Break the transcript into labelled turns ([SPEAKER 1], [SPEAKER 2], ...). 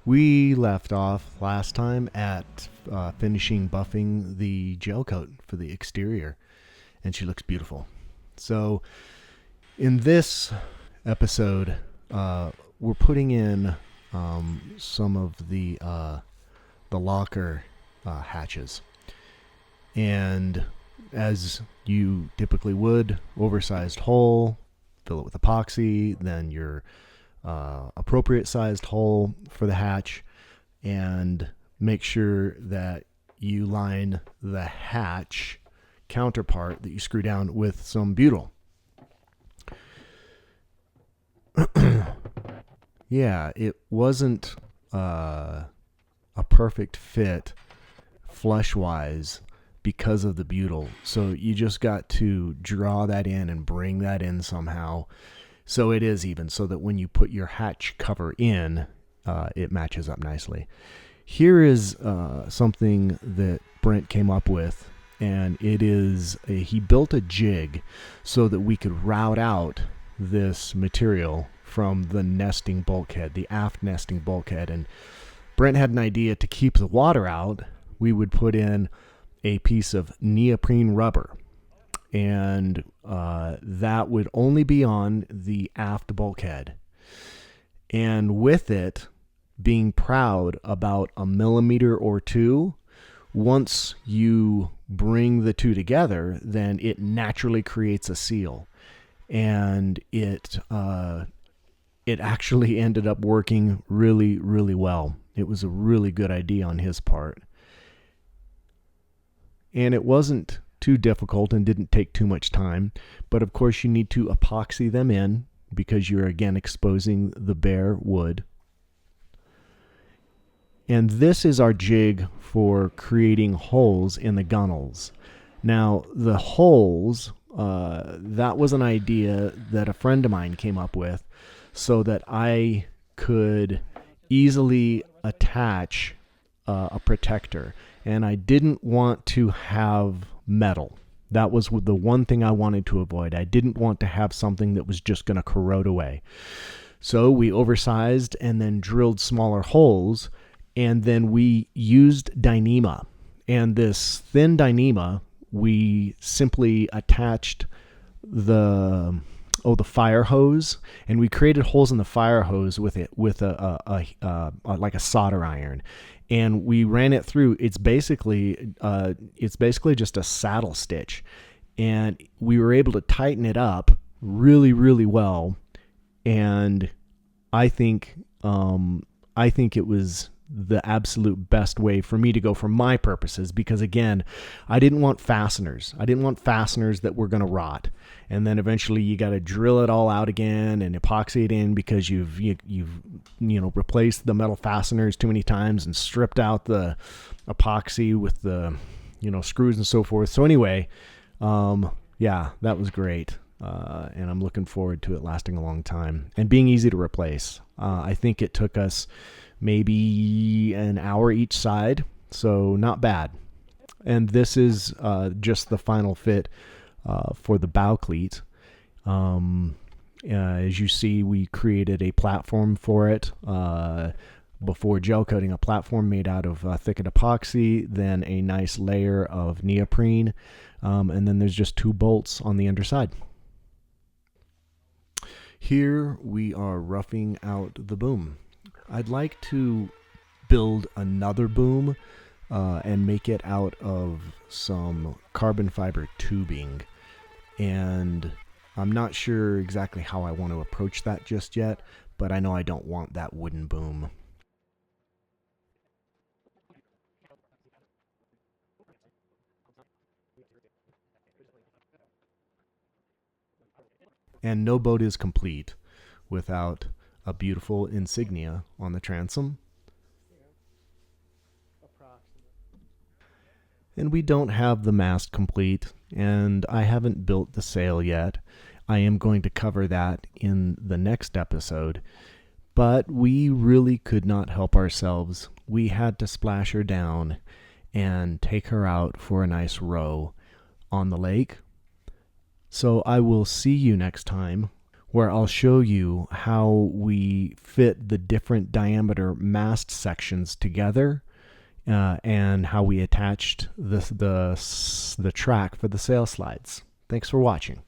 [SPEAKER 1] We left off last time at finishing buffing the gel coat for the exterior, and she looks beautiful. So, in this episode, we're putting in some of the locker hatches, and as you typically would, oversized hole, fill it with epoxy, then your appropriate sized hole for the hatch, and make sure that you line the hatch counterpart that you screw down with some butyl. Yeah, it wasn't a perfect fit flush wise because of the butyl, so you just got to draw that in and bring that in somehow so it is even, so that when you put your hatch cover in, it matches up nicely. Here is something that Brent came up with, and it is he built a jig so that we could route out this material from the nesting bulkhead, the aft nesting bulkhead. And Brent had an idea to keep the water out. We would put in a piece of neoprene rubber, and that would only be on the aft bulkhead. And with it being proud about a millimeter or two, once you bring the two together, then it naturally creates a seal. And it actually ended up working really, really well. It was a really good idea on his part. And it wasn't too difficult and didn't take too much time. But of course you need to epoxy them in because you're again exposing the bare wood. And this is our jig for creating holes in the gunnels. Now the holes, that was an idea that a friend of mine came up with so that I could easily attach a protector. And I didn't want to have metal. That was the one thing I wanted to avoid. I didn't want to have something that was just going to corrode away. So we oversized and then drilled smaller holes, and then we used Dyneema. And this thin Dyneema, we simply attached the fire hose, and we created holes in the fire hose with like a solder iron, and we ran it through. It's basically just a saddle stitch, and we were able to tighten it up really, really well. And I think it was the absolute best way for me to go for my purposes, because again, I didn't want fasteners. I didn't want fasteners that were going to rot, and then eventually you got to drill it all out again and epoxy it in because you've replaced the metal fasteners too many times and stripped out the epoxy with the screws and so forth. So anyway, yeah, that was great, and I'm looking forward to it lasting a long time and being easy to replace. I think it took us maybe an hour each side, so not bad. And this is just the final fit for the bow cleat. As you see, we created a platform for it before gel coating, a platform made out of thickened epoxy, then a nice layer of neoprene, and then there's just 2 bolts on the underside. Here we are roughing out the boom. I'd like to build another boom and make it out of some carbon fiber tubing. And I'm not sure exactly how I want to approach that just yet, but I know I don't want that wooden boom. And no boat is complete without a beautiful insignia on the transom. And we don't have the mast complete, and I haven't built the sail yet. I am going to cover that in the next episode. But we really could not help ourselves. We had to splash her down and take her out for a nice row on the lake. So I will see you next time where I'll show you how we fit the different diameter mast sections together, and how we attached the track for the sail slides. Thanks for watching.